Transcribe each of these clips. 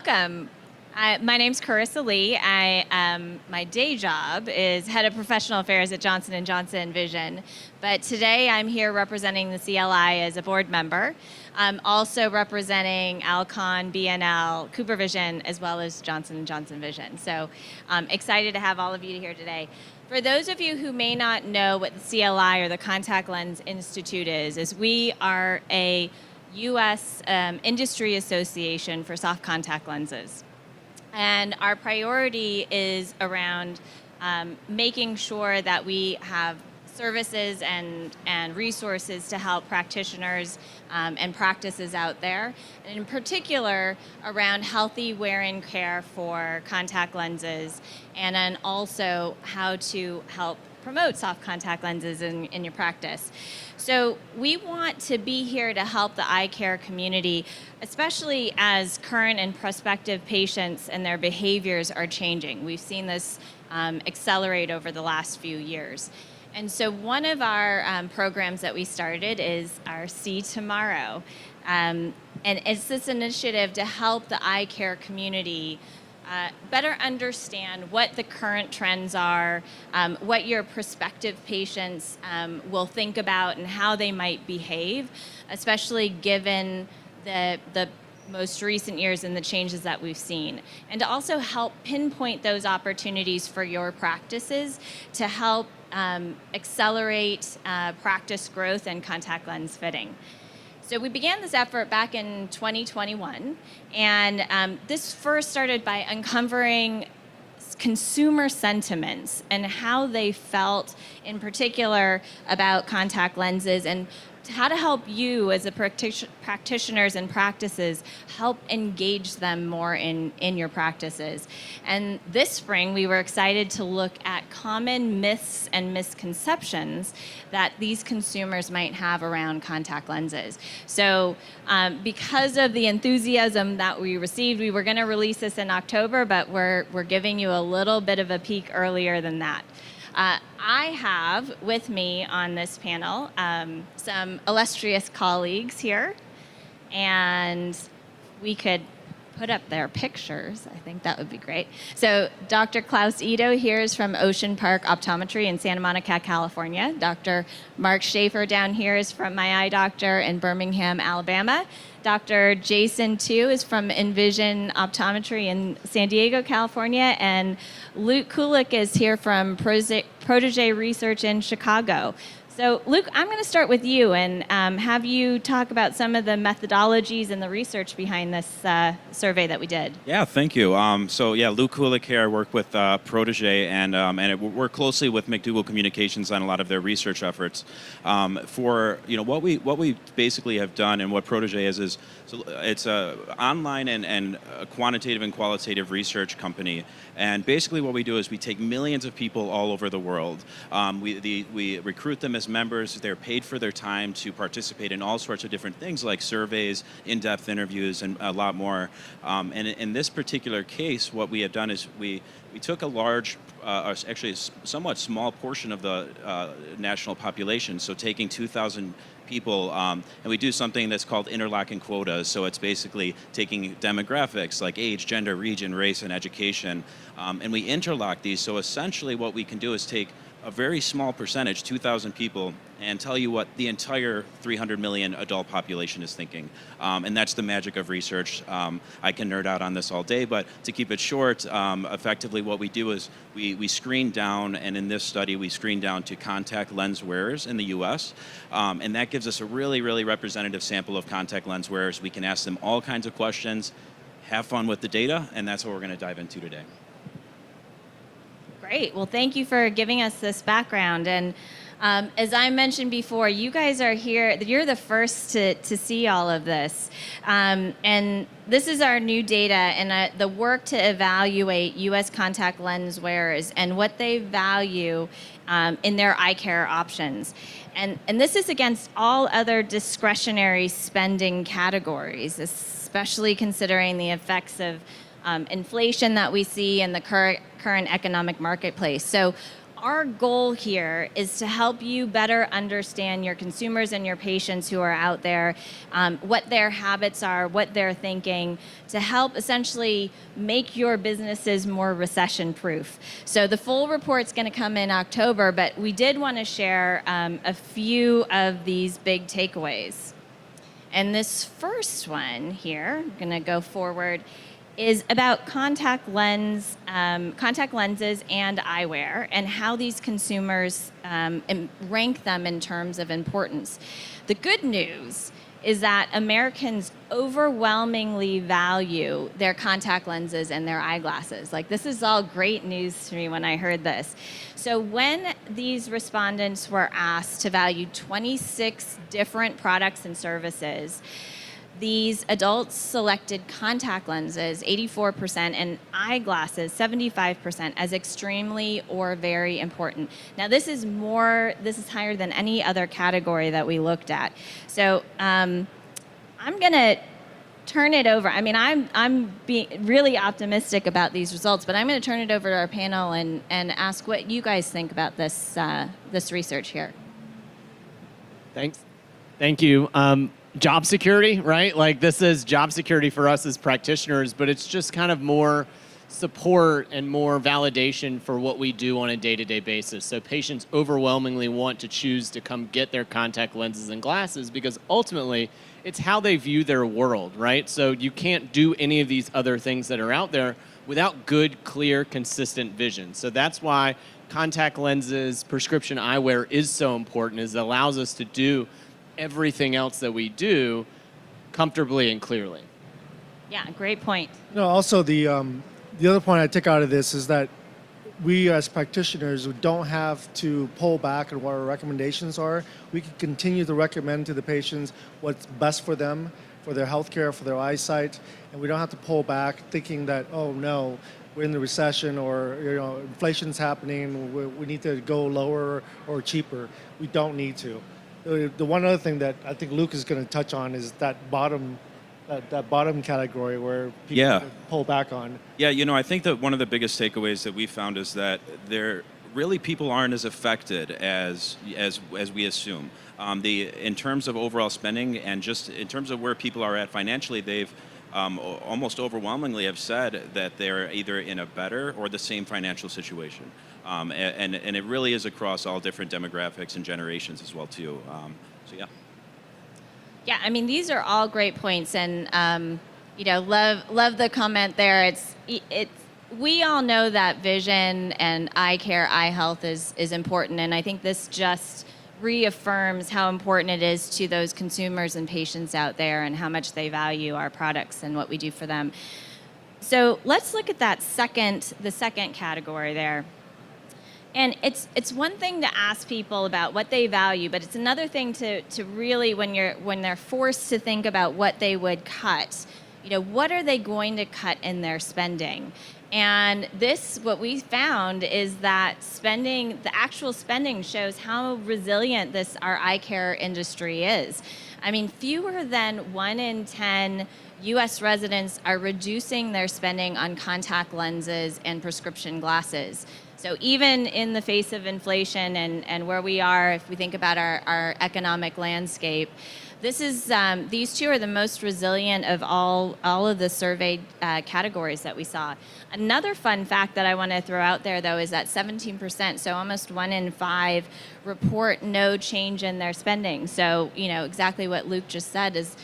welcome. My name's Carissa Lee. My day job is head of professional affairs at Johnson & Johnson Vision, but today I'm here representing the CLI as a board member. I'm also representing Alcon, BNL, CooperVision, as well as Johnson & Johnson Vision. So I'm excited to have all of you here today. For those of you who may not know what the CLI or the Contact Lens Institute is we are a U.S. industry association for soft contact lenses. And our priority is around making sure that we have services and resources to help practitioners and practices out there, and in particular around healthy wear and care for contact lenses, and then also how to help promote soft contact lenses in your practice. So we want to be here to help the eye care community, especially as current and prospective patients and their behaviors are changing. We've seen this accelerate over the last few years. And so one of our programs that we started is our See Tomorrow. And it's this initiative to help the eye care community better understand what the current trends are, what your prospective patients will think about and how they might behave, especially given the most recent years and the changes that we've seen. And to also help pinpoint those opportunities for your practices to help accelerate practice growth and contact lens fitting. So we began this effort back in 2021, and this first started by uncovering consumer sentiments and how they felt in particular about contact lenses, and how to help you as a practitioners and practices help engage them more in your practices. And this spring we were excited to look at common myths and misconceptions that these consumers might have around contact lenses. So because of the enthusiasm that we received, we were going to release this in October, but we're giving you a little bit of a peek earlier than that. I have with me on this panel some illustrious colleagues here, and we could put up their pictures. I think that would be great. So Dr. Klaus Ito here is from Ocean Park Optometry in Santa Monica, California. Dr. Mark Schaefer down here is from my eye doctor in Birmingham, Alabama. Dr. Jason Tu is from Envision Optometry in San Diego, California, and Luke Kulik is here from Protege Research in Chicago. So Luke, I'm going to start with you and have you talk about some of the methodologies and the research behind this survey that we did. Yeah, thank you. Luke Kulik here. I work with Protege and work closely with McDougall Communications on a lot of their research efforts. What we basically have done and what Protege is it's a online and a quantitative and qualitative research company. And basically what we do is we take millions of people all over the world. We recruit them as members. They're paid for their time to participate in all sorts of different things like surveys, in-depth interviews, and a lot more. And in this particular case, what we have done is we took a large, actually a somewhat small portion of the national population, so taking 2,000 people, and we do something that's called interlocking quotas. So it's basically taking demographics like age, gender, region, race, and education, and we interlock these. So essentially what we can do is take a very small percentage, 2,000 people, and tell you what the entire 300 million adult population is thinking. And that's the magic of research. I can nerd out on this all day, but to keep it short, effectively what we do is we screen down, and in this study we screen down to contact lens wearers in the US, and that gives us a really, really representative sample of contact lens wearers. We can ask them all kinds of questions, have fun with the data, and that's what we're going to dive into today. Great. Well, thank you for giving us this background. And as I mentioned before, you guys are here. You're the first to see all of this. And this is our new data and the work to evaluate U.S. contact lens wearers and what they value in their eye care options. And this is against all other discretionary spending categories, especially considering the effects of inflation that we see in the current economic marketplace. So our goal here is to help you better understand your consumers and your patients who are out there, what their habits are, what they're thinking, to help essentially make your businesses more recession-proof. So the full report's going to come in October, but we did want to share a few of these big takeaways. And this first one here, I'm going to go forward, is about contact lenses and eyewear and how these consumers rank them in terms of importance. The good news is that Americans overwhelmingly value their contact lenses and their eyeglasses. Like, this is all great news to me when I heard this. So when these respondents were asked to value 26 different products and services, these adults selected contact lenses, 84%, and eyeglasses, 75%, as extremely or very important. Now, this is higher than any other category that we looked at. So I'm going to turn it over. I mean, I'm being really optimistic about these results, but I'm going to turn it over to our panel and ask what you guys think about this research here. Thanks. Thank you. Job security, right? Like, this is job security for us as practitioners, but it's just kind of more support and more validation for what we do on a day-to-day basis. So patients overwhelmingly want to choose to come get their contact lenses and glasses because ultimately it's how they view their world, right? So you can't do any of these other things that are out there without good, clear, consistent vision. So that's why contact lenses, prescription eyewear is so important, is it allows us to do everything else that we do comfortably and clearly. Yeah, great point. No, also the other point I take out of this is that we as practitioners don't have to pull back on what our recommendations are. We can continue to recommend to the patients what's best for them, for their healthcare, for their eyesight, and we don't have to pull back thinking that, oh no, we're in the recession or inflation's happening, we need to go lower or cheaper. We don't need to. The one other thing that I think Luke is going to touch on is that bottom category where people pull back on. Yeah, I think that one of the biggest takeaways that we found is that people aren't as affected as we assume. In terms of overall spending and just in terms of where people are at financially, they've almost overwhelmingly have said that they're either in a better or the same financial situation. And it really is across all different demographics and generations as well too. So yeah. Yeah, I mean, these are all great points, and love the comment there. It's we all know that vision and eye care, eye health is important, and I think this just reaffirms how important it is to those consumers and patients out there and how much they value our products and what we do for them. So let's look at the second category there. And it's one thing to ask people about what they value, but it's another thing to really, when they're forced to think about what they would cut, what are they going to cut in their spending? And what we found is that the actual spending shows how resilient our eye care industry is. I mean, fewer than 1 in 10 U.S. residents are reducing their spending on contact lenses and prescription glasses. So even in the face of inflation and where we are, if we think about our economic landscape, these two are the most resilient of all of the surveyed categories that we saw. Another fun fact that I want to throw out there, though, is that 17%, so almost 1 in 5, report no change in their spending. So, exactly what Luke just said is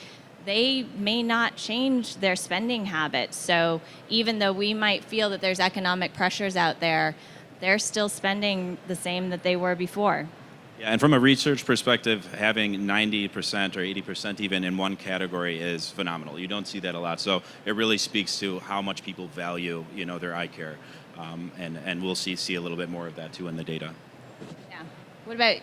they may not change their spending habits. So even though we might feel that there's economic pressures out there, they're still spending the same that they were before. Yeah, and from a research perspective, having 90% or 80% even in one category is phenomenal. You don't see that a lot. So it really speaks to how much people value, their eye care. And we'll see a little bit more of that too in the data. Yeah. What about you?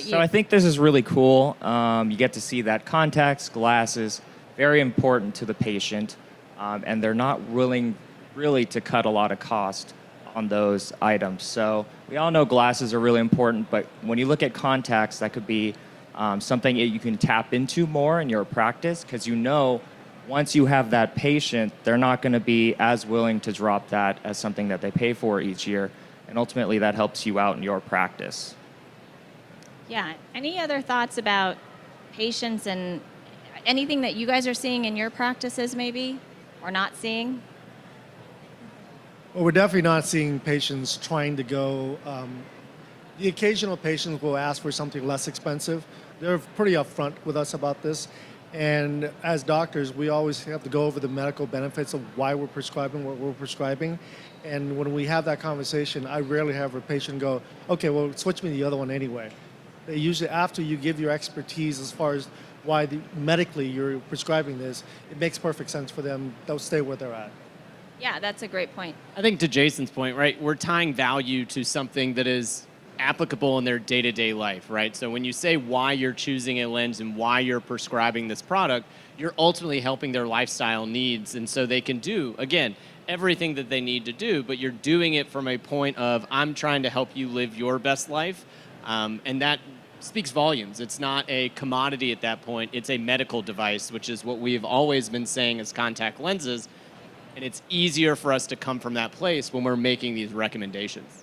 So I think this is really cool. You get to see that contacts, glasses, very important to the patient, and they're not willing really to cut a lot of cost on those items. So we all know glasses are really important, but when you look at contacts, that could be something that you can tap into more in your practice, because once you have that patient, they're not going to be as willing to drop that as something that they pay for each year. and ultimately that helps you out in your practice. Yeah. Any other thoughts about patients and anything that you guys are seeing in your practices, maybe, or not seeing? Well, we're definitely not seeing patients trying to go. The occasional patient will ask for something less expensive. They're pretty upfront with us about this. And as doctors, we always have to go over the medical benefits of why we're prescribing what we're prescribing. And when we have that conversation, I rarely have a patient go, okay, well, switch me to the other one anyway. They usually, after you give your expertise as far as why medically you're prescribing this, it makes perfect sense for them. They'll stay where they're at. Yeah, that's a great point. I think to Jason's point, right, we're tying value to something that is applicable in their day-to-day life, right? So when you say why you're choosing a lens and why you're prescribing this product, you're ultimately helping their lifestyle needs. And so they can do, again, everything that they need to do, but you're doing it from a point of, I'm trying to help you live your best life. And that speaks volumes. It's not a commodity at that point. It's a medical device, which is what we've always been saying as contact lenses. And it's easier for us to come from that place when we're making these recommendations.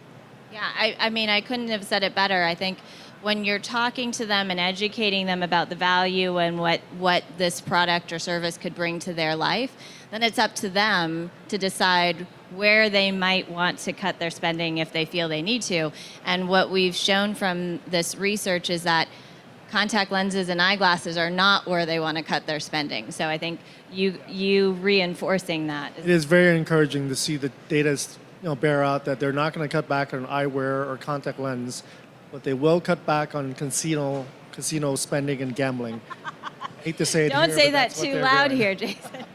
Yeah, I mean, I couldn't have said it better. I think when you're talking to them and educating them about the value and what this product or service could bring to their life, then it's up to them to decide where they might want to cut their spending if they feel they need to. And what we've shown from this research is that contact lenses and eyeglasses are not where they want to cut their spending. So I think you reinforcing that. It is very encouraging to see the data bear out that they're not going to cut back on eyewear or contact lens, but they will cut back on casino spending and gambling. Hate to say it Don't here, say but that that's what too they're loud doing. here, Jason.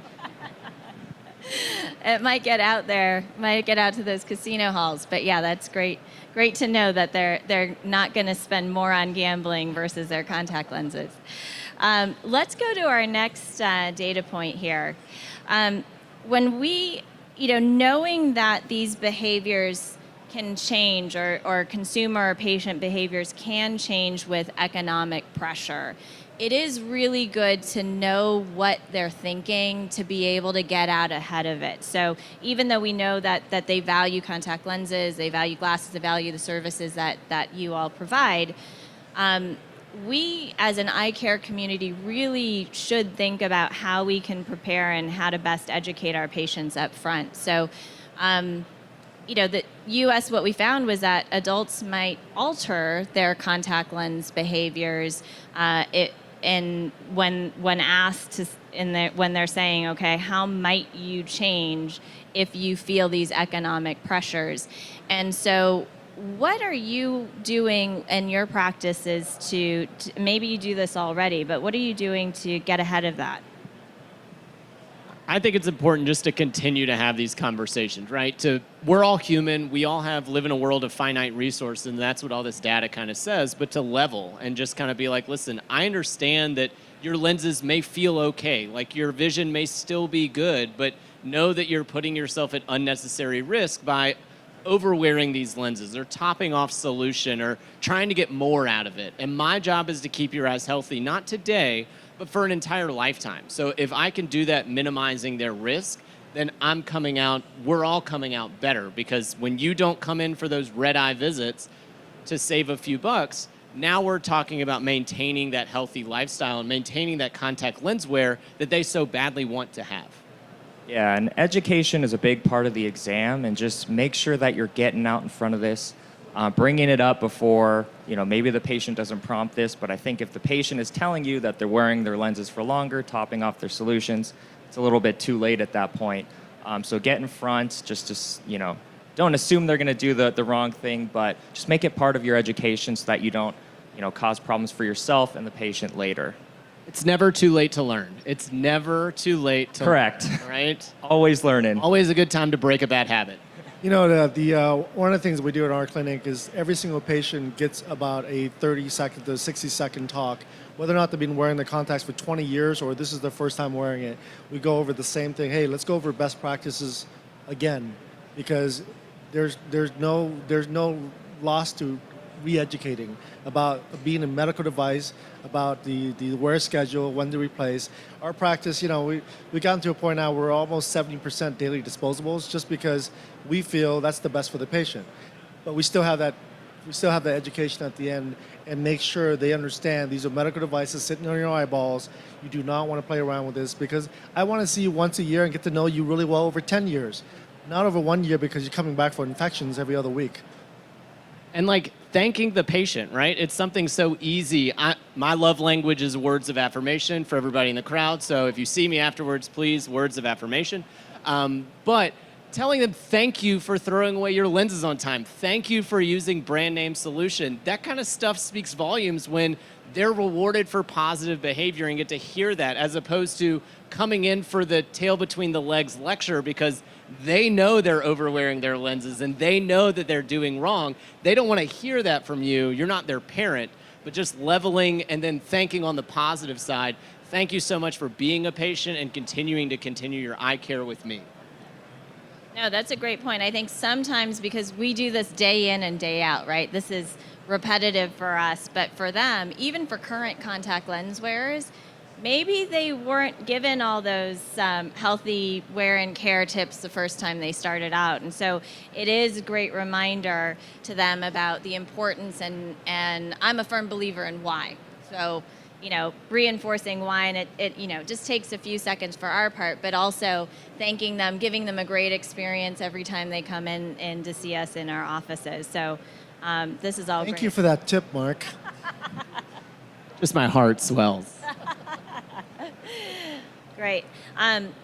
It might get out there, might get out to those casino halls. But yeah, that's great. Great to know that they're not going to spend more on gambling versus their contact lenses. Let's go to our next data point here. When we, knowing that these behaviors can change or consumer or patient behaviors can change with economic pressure, it is really good to know what they're thinking to be able to get out ahead of it. So even though we know that they value contact lenses, they value glasses, they value the services that you all provide, we as an eye care community really should think about how we can prepare and how to best educate our patients up front. So the U.S., what we found was that adults might alter their contact lens behaviors and when asked when they're saying, okay, how might you change if you feel these economic pressures? And so what are you doing in your practices to maybe you do this already, but what are you doing to get ahead of that? I think it's important just to continue to have these conversations, right? We're all human. We all live in a world of finite resources, and that's what all this data kind of says. But to level and just kind of be like, listen, I understand that your lenses may feel okay, like your vision may still be good, but know that you're putting yourself at unnecessary risk by overwearing these lenses or topping off solution or trying to get more out of it. And my job is to keep your eyes healthy, not today, but for an entire lifetime. So if I can do that, minimizing their risk, then we're all coming out better, because when you don't come in for those red eye visits to save a few bucks, now we're talking about maintaining that healthy lifestyle and maintaining that contact lens wear that they so badly want to have. Yeah, and education is a big part of the exam, and just make sure that you're getting out in front of this, bringing it up before, maybe the patient doesn't prompt this, but I think if the patient is telling you that they're wearing their lenses for longer, topping off their solutions, it's a little bit too late at that point. So get in front, just to, don't assume they're going to do the wrong thing, but just make it part of your education so that you don't, cause problems for yourself and the patient later. It's never too late to learn. It's never too late to Correct. learn, right? Always learning. Always a good time to break a bad habit. One of the things we do at our clinic is every single patient gets about a 30-second to 60-second talk, whether or not they've been wearing the contacts for 20 years or this is their first time wearing it. We go over the same thing. Hey, let's go over best practices again, because there's no loss to re-educating about being a medical device, about the wear schedule, when to replace. Our practice, we've gotten to a point now where we're almost 70% daily disposables, just because we feel that's the best for the patient. but we still have that education at the end and make sure they understand these are medical devices sitting on your eyeballs. You do not want to play around with this because I want to see you once a year and get to know you really well over 10 years, not over 1 year because you're coming back for infections every other week. And like thanking the patient, right? It's something so easy. My love language is words of affirmation for everybody in the crowd. So if you see me afterwards, please, words of affirmation. But telling them thank you for throwing away your lenses on time. Thank you for using brand name solution. That kind of stuff speaks volumes when they're rewarded for positive behavior and get to hear that, as opposed to coming in for the tail between the legs lecture because they know they're overwearing their lenses and they know that they're doing wrong. They don't want to hear that from you. You're not their parent, but just leveling and then thanking on the positive side. Thank you so much for being a patient and continue your eye care with me. No, that's a great point. I think sometimes because we do this day in and day out, right? This is repetitive for us, but for them, even for current contact lens wearers, maybe they weren't given all those healthy wear and care tips the first time they started out. And so it is a great reminder to them about the importance and I'm a firm believer in why. So, reinforcing why, and it just takes a few seconds for our part, but also thanking them, giving them a great experience every time they come in to see us in our offices. So this is all great. Thank you for that tip, Mark. Just my heart swells. Great.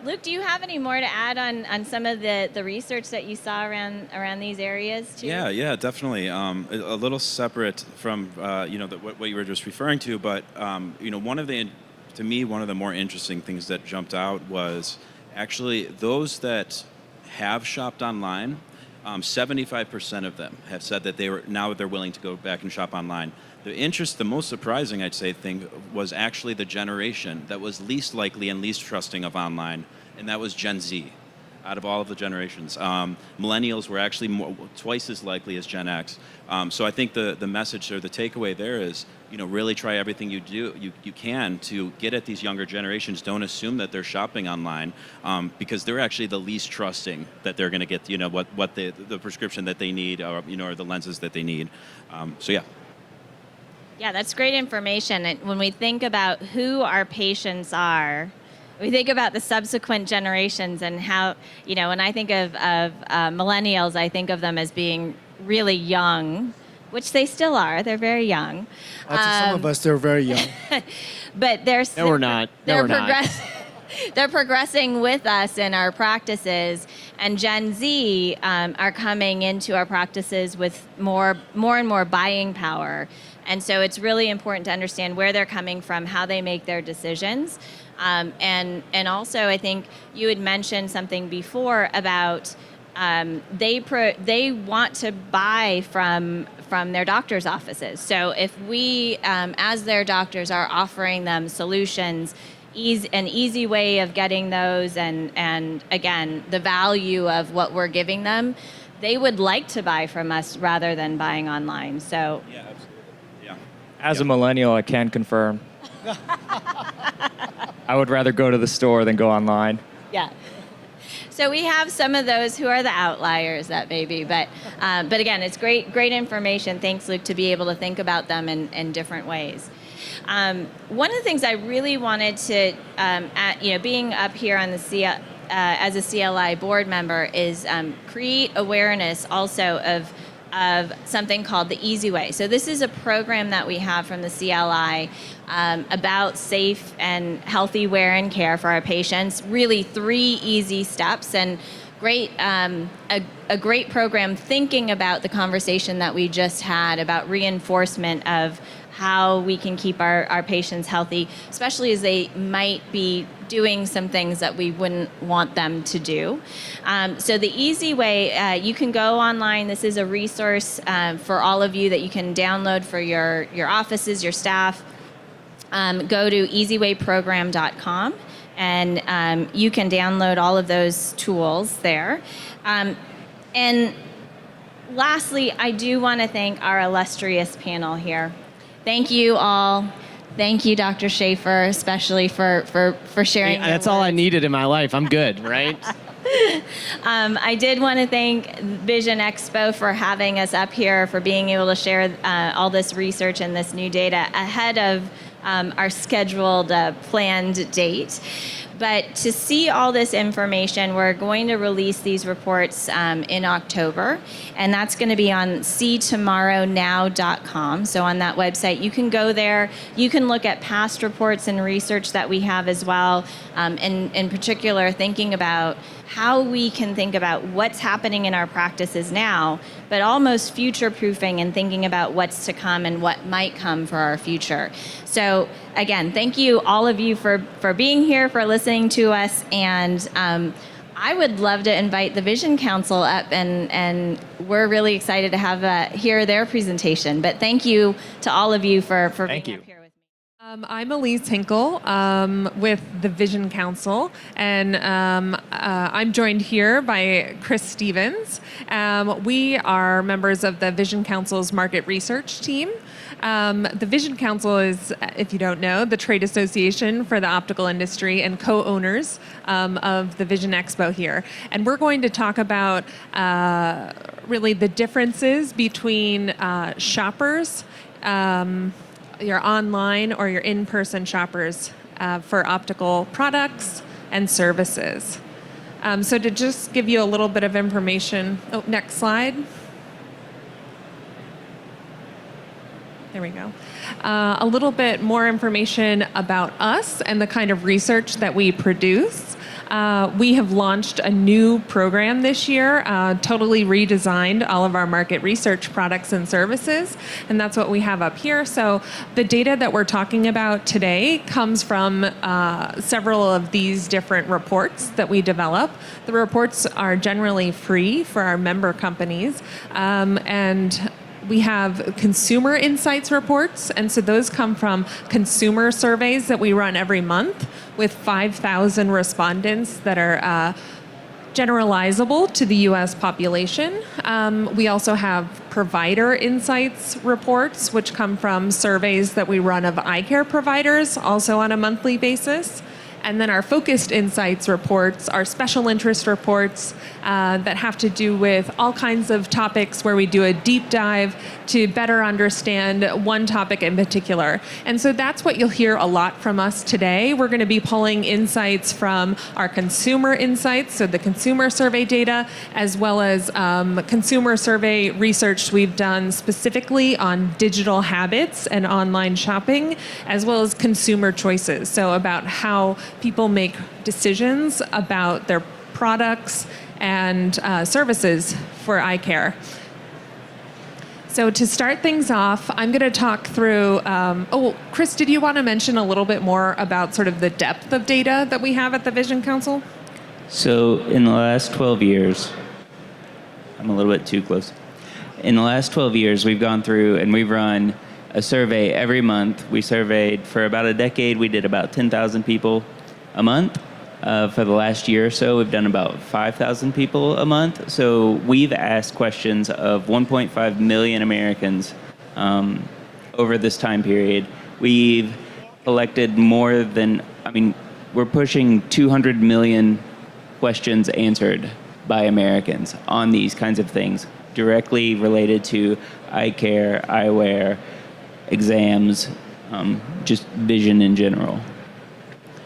Luke, do you have any more to add on some of the research that you saw around these areas too? Yeah, definitely. A little separate from what you were just referring to, but one of the more interesting things that jumped out was actually those that have shopped online. 75% of them have said that they're willing to go back and shop online. The most surprising, I'd say, thing was actually the generation that was least likely and least trusting of online, and that was Gen Z. Out of all of the generations, millennials were actually twice as likely as Gen X. So I think the message or the takeaway there is, really try everything you can to get at these younger generations. Don't assume that they're shopping online because they're actually the least trusting that they're going to get, what the prescription that they need or the lenses that they need. So yeah. Yeah, that's great information. And when we think about who our patients are, we think about the subsequent generations and how, when I think of millennials, I think of them as being really young, which they still are. They're very young. To some of us, they're very young. But No, we're not. No, we're not. They're progressing with us in our practices, and Gen Z are coming into our practices with more and more buying power. And so it's really important to understand where they're coming from, how they make their decisions. And also, I think you had mentioned something before about they want to buy from their doctor's offices. So if we, as their doctors, are offering them solutions, an easy way of getting those, and again, the value of what we're giving them, they would like to buy from us rather than buying online. So Yeah, absolutely. Yeah. As a millennial, I can confirm. I would rather go to the store than go online. yeah. So we have some of those who are the outliers, that may be, but again, it's great information. Thanks, Luke, to be able to think about them in different ways. One of the things I really wanted to, being up here on the as a CLI board member, is create awareness also of something called the Easy Way. So this is a program that we have from the CLI about safe and healthy wear and care for our patients. Really 3 easy steps, and a great program thinking about the conversation that we just had about reinforcement of how we can keep our patients healthy, especially as they might be doing some things that we wouldn't want them to do. So the Easy Way, you can go online. This is a resource for all of you that you can download for your offices, your staff. Go to easywayprogram.com, and you can download all of those tools there. And lastly, I do want to thank our illustrious panel here. Thank you all. Thank you, Dr. Schaefer, especially for sharing. That's all I needed in my life. I'm good, right? I did want to thank Vision Expo for having us up here, for being able to share all this research and this new data ahead of our scheduled planned date. But to see all this information, we're going to release these reports in October, and that's going to be on seetomorrownow.com. So on that website, you can go there. You can look at past reports and research that we have as well, in particular thinking about how we can think about what's happening in our practices now, but almost future-proofing and thinking about what's to come and what might come for our future. So again, thank you all of you for being here, for listening to us, and I would love to invite the Vision Council up, and we're really excited to have hear their presentation. But thank you to all of you for being up here with me. I'm Elise Tinkle with the Vision Council, and I'm joined here by Chris Stevens. We are members of the Vision Council's market research team. The Vision Council is, if you don't know, the trade association for the optical industry and co-owners of the Vision Expo here. And we're going to talk about really the differences between shoppers, your online or your in-person shoppers for optical products and services. So to just give you a little bit of information, next slide. There we go. A little bit more information about us and the kind of research that we produce. We have launched a new program this year, totally redesigned all of our market research products and services, and that's what we have up here. So the data that we're talking about today comes from several of these different reports that we develop. The reports are generally free for our member companies, and we have consumer insights reports, and so those come from consumer surveys that we run every month with 5,000 respondents that are generalizable to the U.S. population. We also have provider insights reports, which come from surveys that we run of eye care providers, also on a monthly basis. And then our focused insights reports are special interest reports that have to do with all kinds of topics where we do a deep dive to better understand one topic in particular. And so that's what you'll hear a lot from us today. We're going to be pulling insights from our consumer insights, so the consumer survey data, as well as consumer survey research we've done specifically on digital habits and online shopping, as well as consumer choices, so about how people make decisions about their products and services for eye care. So to start things off, I'm going to talk through, Chris, did you want to mention a little bit more about sort of the depth of data that we have at the Vision Council? So in the last 12 years, I'm a little bit too close. In the last 12 years, we've gone through and we've run a survey every month. We surveyed for about a decade. We did about 10,000 people a month. For the last year or so, we've done about 5,000 people a month. So we've asked questions of 1.5 million Americans over this time period. We've collected more than, we're pushing 200 million questions answered by Americans on these kinds of things, directly related to eye care, eyewear, exams, just vision in general.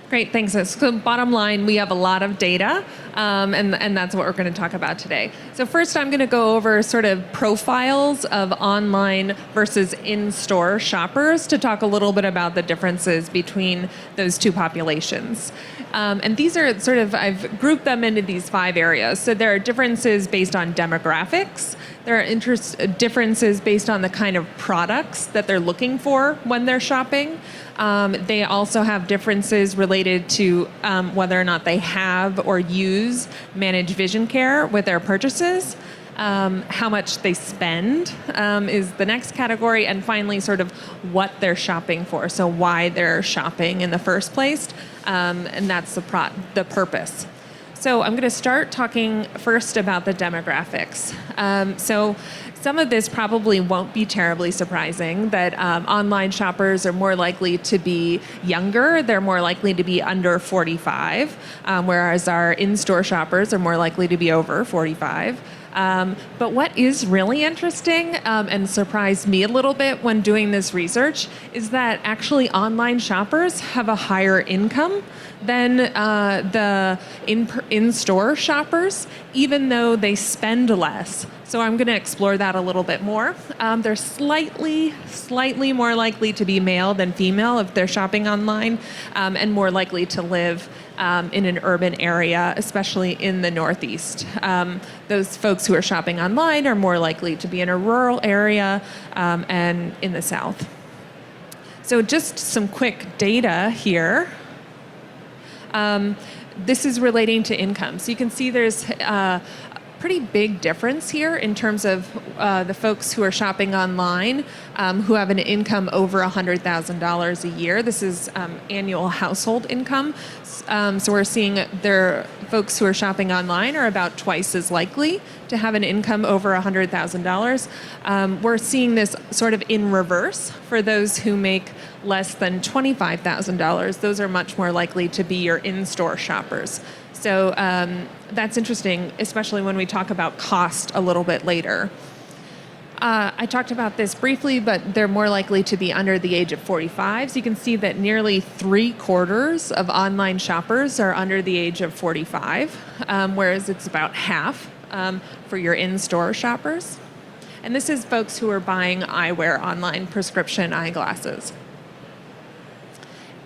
Great, thanks. So bottom line, we have a lot of data, and that's what we're going to talk about today. So first, I'm going to go over sort of profiles of online versus in-store shoppers to talk a little bit about the differences between those two populations. And these are sort of, I've grouped them into these 5 areas. So there are differences based on demographics. There are differences based on the kind of products that they're looking for when they're shopping. They also have differences related to whether or not they have or use managed vision care with their purchases. How much they spend is the next category, and finally sort of what they're shopping for, so why they're shopping in the first place, and that's the purpose. So I'm going to start talking first about the demographics. So some of this probably won't be terribly surprising, that online shoppers are more likely to be younger. They're more likely to be under 45, whereas our in-store shoppers are more likely to be over 45. But what is really interesting and surprised me a little bit when doing this research is that actually online shoppers have a higher income than the in-store shoppers, even though they spend less. So I'm going to explore that a little bit more. They're slightly more likely to be male than female if they're shopping online, and more likely to live in an urban area, especially in the Northeast. Those folks who are shopping online are more likely to be in a rural area and in the South. So just some quick data here. This is relating to income. So you can see there's a pretty big difference here in terms of the folks who are shopping online who have an income over $100,000 a year. This is annual household income. So we're seeing their folks who are shopping online are about twice as likely to have an income over $100,000. We're seeing this sort of in reverse for those who make less than $25,000. Those are much more likely to be your in-store shoppers. So that's interesting, especially when we talk about cost a little bit later. I talked about this briefly, but they're more likely to be under the age of 45. So you can see that nearly 3/4 of online shoppers are under the age of 45, whereas it's about half for your in-store shoppers. And this is folks who are buying eyewear online, prescription eyeglasses.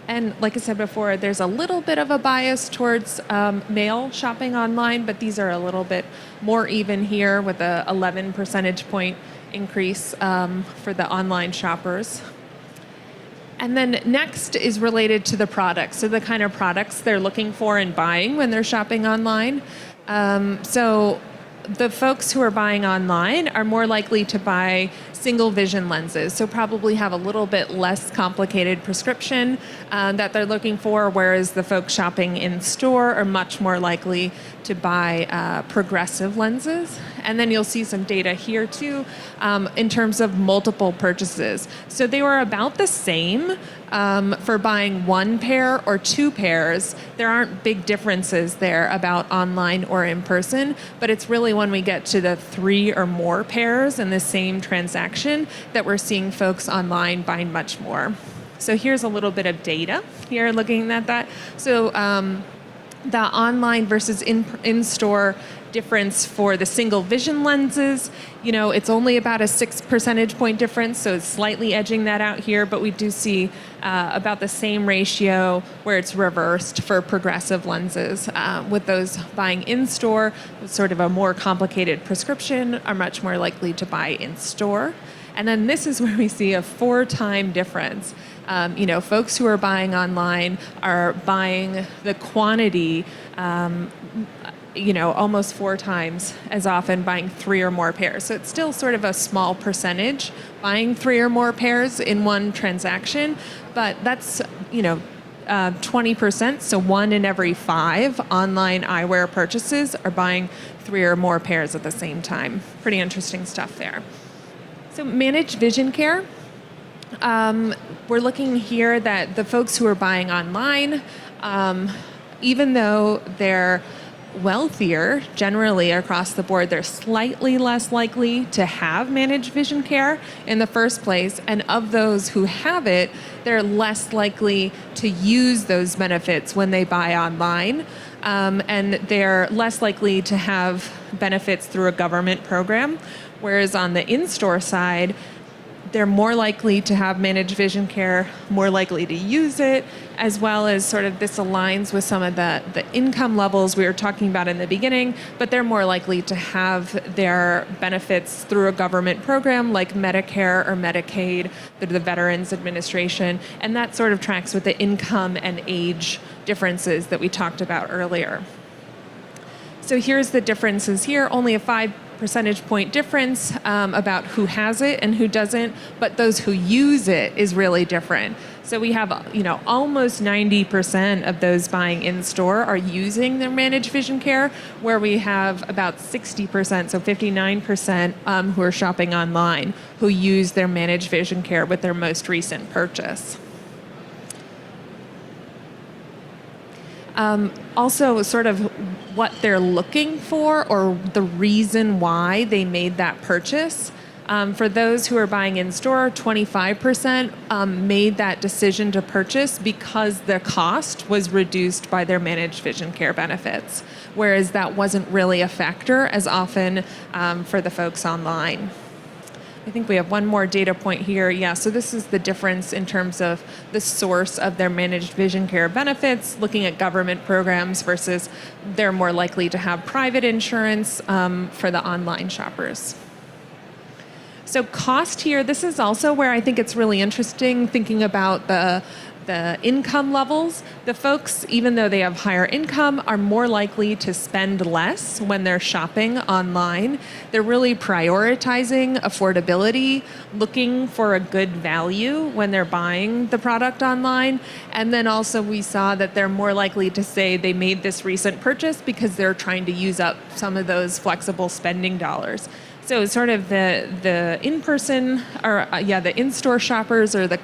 And like I said before, there's a little bit of a bias towards male shopping online, but these are a little bit more even here with a 11 percentage point increase for the online shoppers. And then next is related to the products, so the kind of products they're looking for and buying when they're shopping online. So the folks who are buying online are more likely to buy single vision lenses, so probably have a little bit less complicated prescription that they're looking for, whereas the folks shopping in store are much more likely to buy progressive lenses. And then you'll see some data here too in terms of multiple purchases. So they were about the same for buying one pair or two pairs. There aren't big differences there about online or in person, but it's really when we get to the 3 or more pairs in the same transaction that we're seeing folks online buying much more. So here's a little bit of data here looking at that. So the online versus in-store difference for the single vision lenses, it's only about a 6 percentage point difference, so it's slightly edging that out here, but we do see about the same ratio where it's reversed for progressive lenses. With those buying in-store, with sort of a more complicated prescription, are much more likely to buy in-store. And then this is where we see a 4-time difference. Folks who are buying online are buying the quantity, almost 4 times as often, buying 3 or more pairs. So it's still sort of a small percentage buying 3 or more pairs in one transaction, but that's, 20%. So 1 in every 5 online eyewear purchases are buying 3 or more pairs at the same time. Pretty interesting stuff there. So managed vision care. We're looking here that the folks who are buying online, even though they're wealthier generally across the board, they're slightly less likely to have managed vision care in the first place. And of those who have it, they're less likely to use those benefits when they buy online. And they're less likely to have benefits through a government program. Whereas on the in-store side, they're more likely to have managed vision care, more likely to use it, as well as sort of this aligns with some of the income levels we were talking about in the beginning, but they're more likely to have their benefits through a government program like Medicare or Medicaid, the Veterans Administration, and that sort of tracks with the income and age differences that we talked about earlier. So here's the differences here, only a 5 percentage point difference about who has it and who doesn't, but those who use it is really different. So we have, almost 90% of those buying in-store are using their managed vision care, where we have about 60%, so 59%, who are shopping online, who use their managed vision care with their most recent purchase. Also, sort of what they're looking for or the reason why they made that purchase. For those who are buying in store, 25% made that decision to purchase because the cost was reduced by their managed vision care benefits, whereas that wasn't really a factor as often for the folks online. I think we have one more data point here. Yeah, so this is the difference in terms of the source of their managed vision care benefits, looking at government programs versus they're more likely to have private insurance for the online shoppers. So cost here, this is also where I think it's really interesting thinking about the income levels. The folks, even though they have higher income, are more likely to spend less when they're shopping online. They're really prioritizing affordability, looking for a good value when they're buying the product online. And then also we saw that they're more likely to say they made this recent purchase because they're trying to use up some of those flexible spending dollars. So sort of the in-person, or the in-store shoppers, or the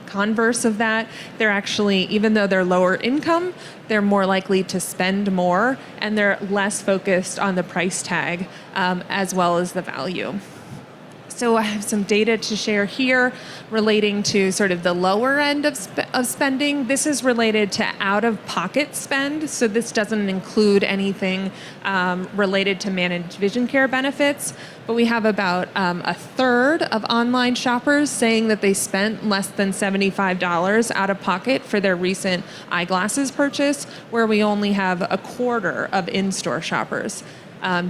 converse of that, they're actually, even though they're lower income, they're more likely to spend more, and they're less focused on the price tag as well as the value. So I have some data to share here relating to sort of the lower end of spending. This is related to out-of-pocket spend, so this doesn't include anything related to managed vision care benefits. But we have about a third of online shoppers saying that they spent less than $75 out of pocket for their recent eyeglasses purchase, where we only have a quarter of in-store shoppers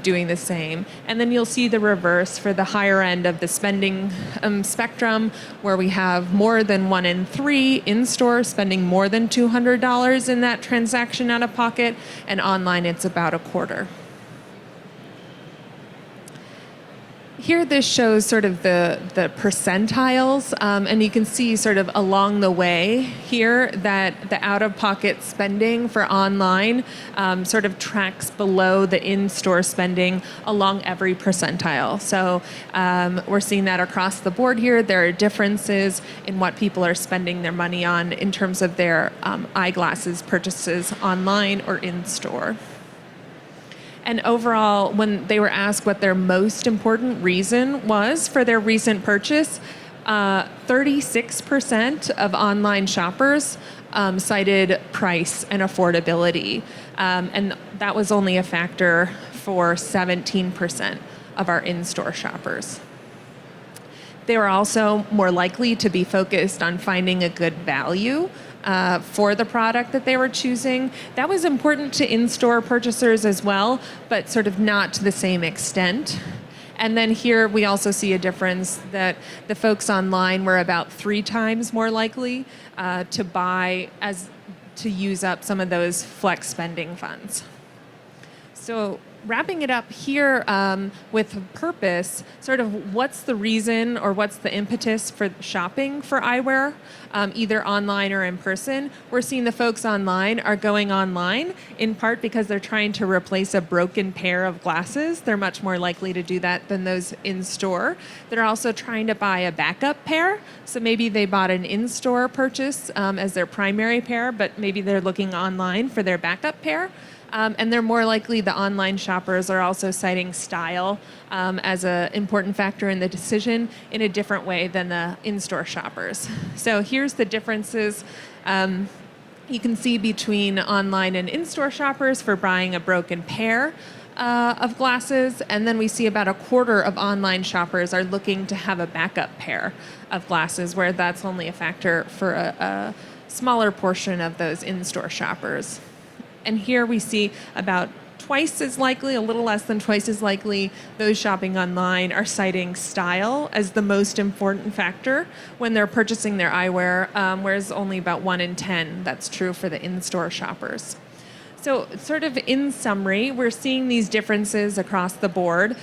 doing the same. And then you'll see the reverse for the higher end of the spending spectrum, where we have more than 1 in 3 in-store spending more than $200 in that transaction out of pocket, and online it's about a quarter. Here, this shows sort of the percentiles, and you can see sort of along the way here that the out-of-pocket spending for online sort of tracks below the in-store spending along every percentile. So we're seeing that across the board here. There are differences in what people are spending their money on in terms of their eyeglasses purchases online or in-store. And overall, when they were asked what their most important reason was for their recent purchase, 36% of online shoppers cited price and affordability. And that was only a factor for 17% of our in-store shoppers. They were also more likely to be focused on finding a good value for the product that they were choosing. That was important to in-store purchasers as well, but sort of not to the same extent. And then here we also see a difference that the folks online were about 3 times more likely to use up some of those flex spending funds. So wrapping it up here with purpose, sort of what's the reason or what's the impetus for shopping for eyewear, either online or in person. We're seeing the folks online are going online in part because they're trying to replace a broken pair of glasses. They're much more likely to do that than those in store. They're also trying to buy a backup pair. So maybe they bought an in-store purchase as their primary pair, but maybe they're looking online for their backup pair. And they're more likely, the online shoppers are also citing style as an important factor in the decision in a different way than the in-store shoppers. So here's the differences you can see between online and in-store shoppers for buying a broken pair of glasses. And then we see about a quarter of online shoppers are looking to have a backup pair of glasses, where that's only a factor for a smaller portion of those in-store shoppers. And here we see about twice as likely, a little less than twice as likely, those shopping online are citing style as the most important factor when they're purchasing their eyewear, whereas only about 1 in 10 that's true for the in-store shoppers. So, sort of in summary, we're seeing these differences across the board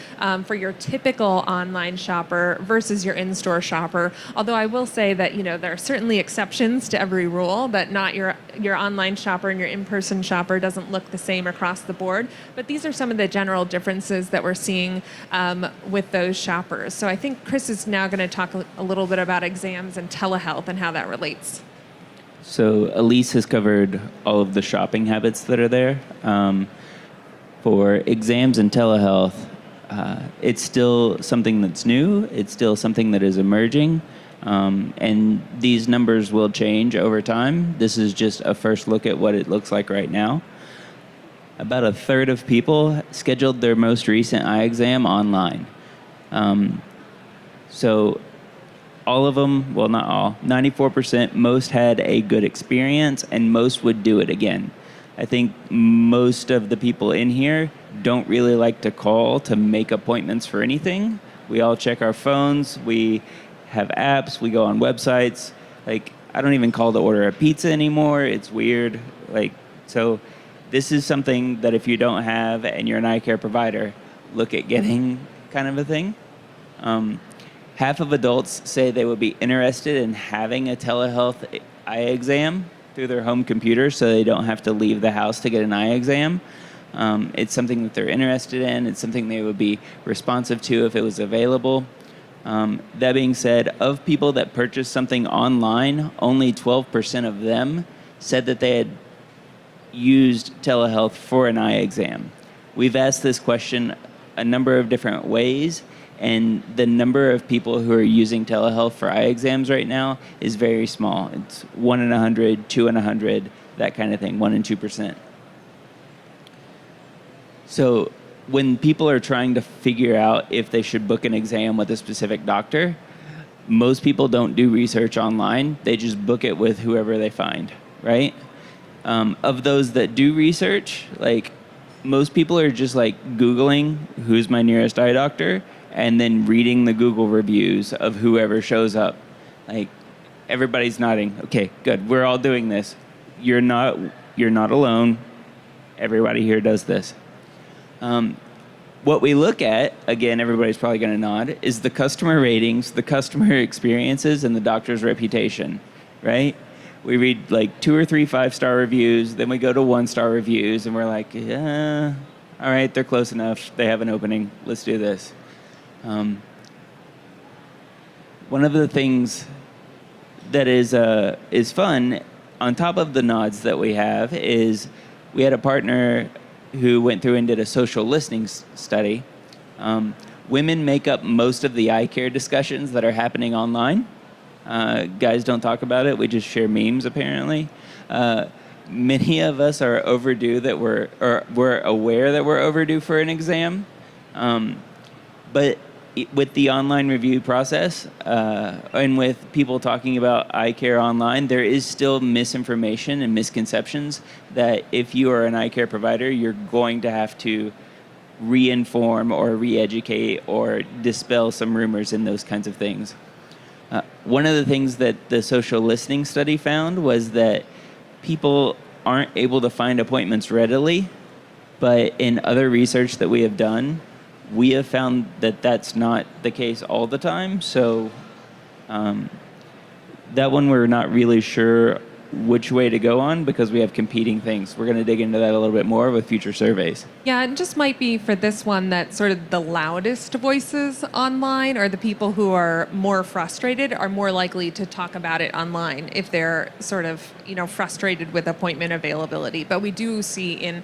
for your typical online shopper versus your in-store shopper. Although I will say that there are certainly exceptions to every rule. That not your online shopper and your in-person shopper doesn't look the same across the board. But these are some of the general differences that we're seeing with those shoppers. So I think Chris is now going to talk a little bit about exams and telehealth and how that relates. So Elise has covered all of the shopping habits that are there. For exams and telehealth, it's still something that's new. It's still something that is emerging. And these numbers will change over time. This is just a first look at what it looks like right now. About a third of people scheduled their most recent eye exam online. So all of them, well, not all, 94%, most had a good experience and most would do it again. I think most of the people in here don't really like to call to make appointments for anything. We all check our phones, we have apps, we go on websites. Like, I don't even call to order a pizza anymore. It's weird. So this is something that if you don't have and you're an eye care provider, look at getting kind of a thing. Half of adults say they would be interested in having a telehealth eye exam through their home computer so they don't have to leave the house to get an eye exam. It's something that they're interested in. It's something they would be responsive to if it was available. That being said, of people that purchased something online, only 12% of them said that they had used telehealth for an eye exam. We've asked this question a number of different ways, and the number of people who are using telehealth for eye exams right now is very small. It's 1 in 100, 2 in 100, that kind of thing, 1 in 2%. So when people are trying to figure out if they should book an exam with a specific doctor, most people don't do research online. They just book it with whoever they find, right? Of those that do research, most people are just Googling who's my nearest eye doctor and then reading the Google reviews of whoever shows up. Everybody's nodding. Okay, good. We're all doing this. You're not alone. Everybody here does this. What we look at, again, everybody's probably going to nod, is the customer ratings, the customer experiences, and the doctor's reputation, right? We read 2 or 3 5-star reviews, then we go to 1-star reviews, and we're like, yeah, all right, they're close enough. They have an opening. Let's do this. One of the things that is fun, on top of the nods that we have, is we had a partner who went through and did a social listening study. Women make up most of the eye care discussions that are happening online. Guys don't talk about it. We just share memes, apparently. Many of us are overdue we're aware that we're overdue for an exam. But with the online review process and with people talking about eye care online, there is still misinformation and misconceptions that if you are an eye care provider, you're going to have to re-inform or re-educate or dispel some rumors and those kinds of things. One of the things that the social listening study found was that people aren't able to find appointments readily, but in other research that we have done, we have found that that's not the case all the time. So that one we're not really sure which way to go on because we have competing things. We're going to dig into that a little bit more with future surveys. Yeah, it just might be for this one that sort of the loudest voices online or the people who are more frustrated are more likely to talk about it online if they're sort of, frustrated with appointment availability. But we do see in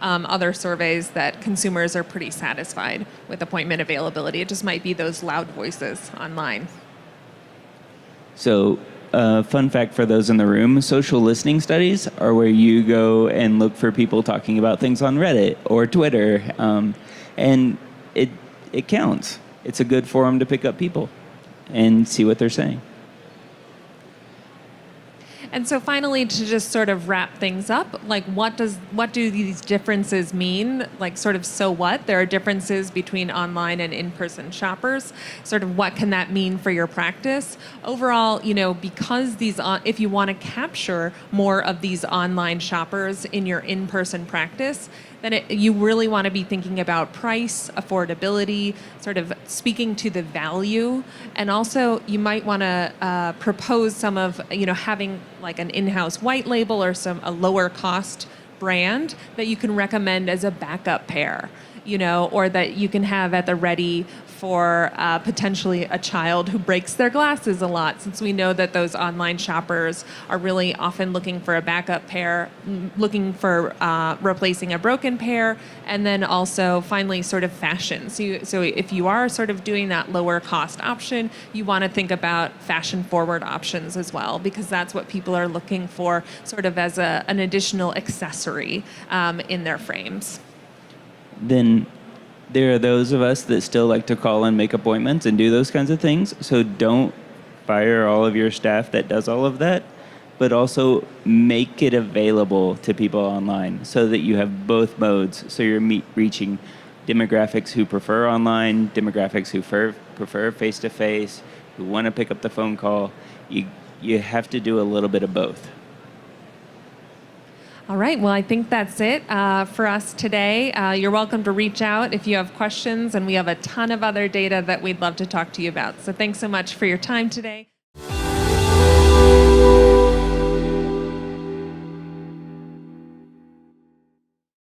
other surveys that consumers are pretty satisfied with appointment availability. It just might be those loud voices online. So, fun fact for those in the room, social listening studies are where you go and look for people talking about things on Reddit or Twitter, and it counts. It's a good forum to pick up people and see what they're saying. And so finally, to just sort of wrap things up, like what do these differences mean? Like sort of so what? There are differences between online and in-person shoppers. Sort of what can that mean for your practice? Overall, because if you want to capture more of these online shoppers in your in-person practice, then you really want to be thinking about price, affordability, sort of speaking to the value, and also you might want to propose some of, having like an in-house white label or a lower cost brand that you can recommend as a backup pair, or that you can have at the ready for potentially a child who breaks their glasses a lot, since we know that those online shoppers are really often looking for a backup pair, looking for replacing a broken pair, and then also finally sort of fashion. So if you are sort of doing that lower cost option, you want to think about fashion forward options as well, because that's what people are looking for sort of as an additional accessory in their frames. Then there are those of us that still like to call and make appointments and do those kinds of things. So don't fire all of your staff that does all of that, but also make it available to people online so that you have both modes. So you're reaching demographics who prefer online, demographics who prefer face-to-face, who want to pick up the phone call. You have to do a little bit of both. All right, well, I think that's it for us today. You're welcome to reach out if you have questions, and we have a ton of other data that we'd love to talk to you about. So thanks so much for your time today.